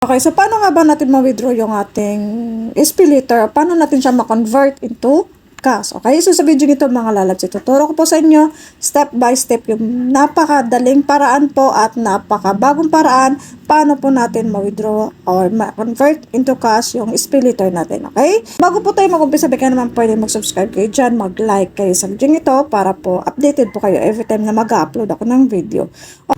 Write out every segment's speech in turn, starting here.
Okay, so paano nga ba natin ma-withdraw yung ating SPayLater? Paano natin siya ma-convert into cash? Okay, so sa video nito mga lalabs, ituturo ko po sa inyo step by step yung napakadaling paraan po at napakabagong paraan paano po natin ma-withdraw or ma-convert into cash yung SPayLater natin. Okay, bago po tayo mag-umpisa, baka naman pwede mag-subscribe kayo dyan, mag-like kayo sa video nito para po updated po kayo every time na mag-upload ako ng video.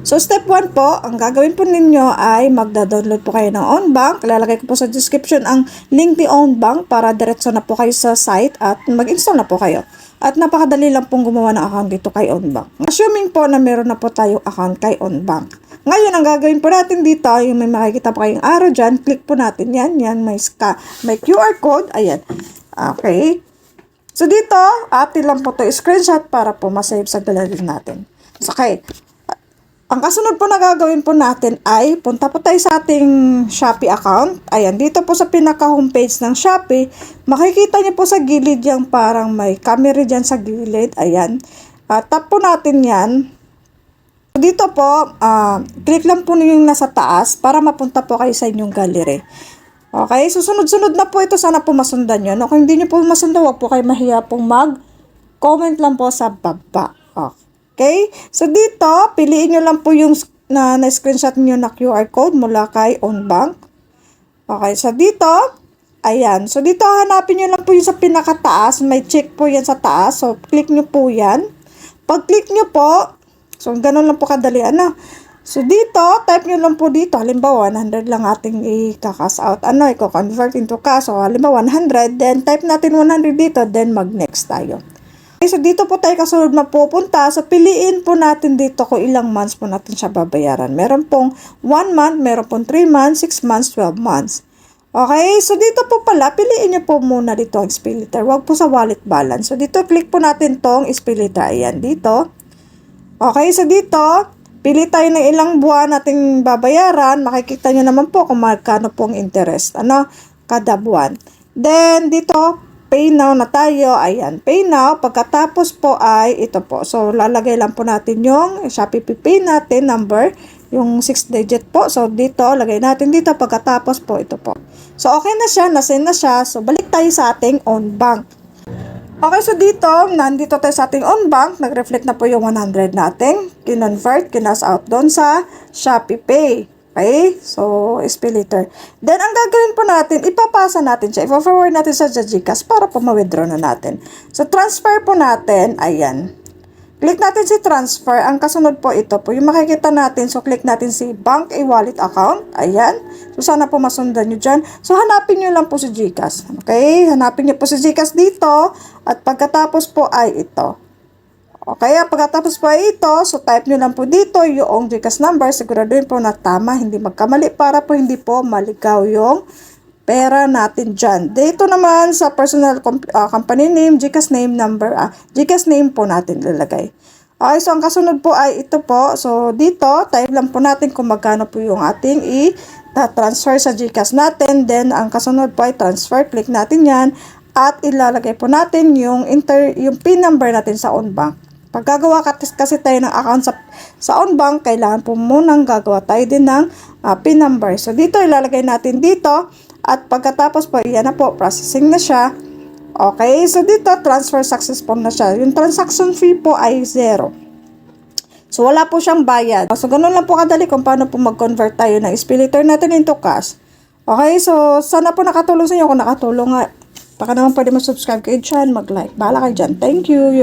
So step 1 po, ang gagawin po ninyo ay magda-download po kayo ng OwnBank. Lalagay ko po sa description ang link ni OwnBank para diretso na po kayo sa site at mag-install na po kayo. At napakadali lang pong gumawa ng account dito kay OwnBank. Assuming po na meron na po tayong account kay OwnBank. Ngayon, ang gagawin po natin dito, yung may makikita po kayong arrow dyan, click po natin yan. Yan, may QR code. Ayan. Okay. So dito, atin lang po to screenshot para po masave sa gallery natin. So, okay. Ang kasunod po na gagawin po natin ay punta po tayo sa ating Shopee account. Ayan, dito po sa pinaka-homepage ng Shopee, makikita niyo po sa gilid yung parang may camera dyan sa gilid. Ayan, tap po natin yan. Dito po, click lang po niyo yung nasa taas para mapunta po kayo sa inyong gallery. Okay, susunod-sunod na po ito. Sana po masundan nyo. No? Kung hindi nyo po masundan, huwag po kayo mahiya pong mag-comment lang po sa baba. Okay, so dito, piliin nyo lang po yung na-screenshot nyo na QR code mula kay OwnBank. Okay, so dito, ayan. So dito, hanapin nyo lang po yung sa pinakataas. May check po yan sa taas. So, click nyo po yan. Pag-click nyo po, so ganun lang po kadali. So dito, type nyo lang po dito. Halimbawa, 100 lang ating i-cash out. I-convert into cash. So, halimbawa, 100. Then, type natin 100 dito. Then, mag-next tayo. Okay, so dito po tayo kasunod na pupunta. So, piliin po natin dito kung ilang months po natin siya babayaran. Meron pong 1 month, meron pong 3 months, 6 months, 12 months. Okay, so dito po pala, piliin nyo po muna dito ang SPayLater. Huwag po sa wallet balance. So, dito, click po natin tong SPayLater. Ayan, dito. Okay, so dito, pili tayo ng ilang buwan nating babayaran. Makikita nyo naman po kung magkano pong interest. Kada buwan. Then, dito, pay now na tayo. Ayan, pay now. Pagkatapos po ay ito po. So, lalagay lang po natin yung Shopee Pay natin number, yung 6 digit po. So, dito, lagay natin dito. Pagkatapos po, ito po. So, okay na siya. Nasend na siya. So, balik tayo sa ating OwnBank. Okay, so dito, nandito tayo sa ating OwnBank. Nag-reflect na po yung 100 natin. Kinonvert, kinas out doon sa Shopee Pay. Okay, so SPayLater. Then, ang gagawin po natin, ipapasa natin siya. Ipa-forward natin sa GCash para po ma-withdraw na natin. So, transfer po natin. Ayan. Click natin si transfer. Ang kasunod po ito po, yung makikita natin. So, click natin si bank e-wallet account. Ayan. So, sana po masundan nyo dyan. So, hanapin nyo lang po si GCash. Okay, hanapin nyo po si GCash dito. At pagkatapos po ay ito. Okay, pagkatapos po ay ito, so type nyo lang po dito yung GCash number. Siguraduhin po na tama, hindi magkamali para po hindi po maligaw yung pera natin dyan. Dito naman sa personal company name, GCash name number, GCash name po natin lalagay. Okay, so ang kasunod po ay ito po. So dito, type lang po natin kung magkano po yung ating i-transfer sa GCash natin. Then ang kasunod po ay transfer, click natin yan. At ilalagay po natin yung PIN number natin sa OwnBank. Pag gagawa kasi tayo ng account sa OwnBank, kailangan po munang gagawa tayo din ng PIN number. So, dito ilalagay natin dito. At pagkatapos po, yan na po, processing na siya. Okay, so dito, transfer successful na siya. Yung transaction fee po ay 0. So, wala po siyang bayad. So, ganun lang po kadali kung paano po mag-convert tayo ng SPayLater natin into cash. Okay, so, sana po nakatulong sa inyo. Kung nakatulong nga, baka naman pwede mag-subscribe kayo dyan, mag-like. Bahala kayo dyan. Thank you.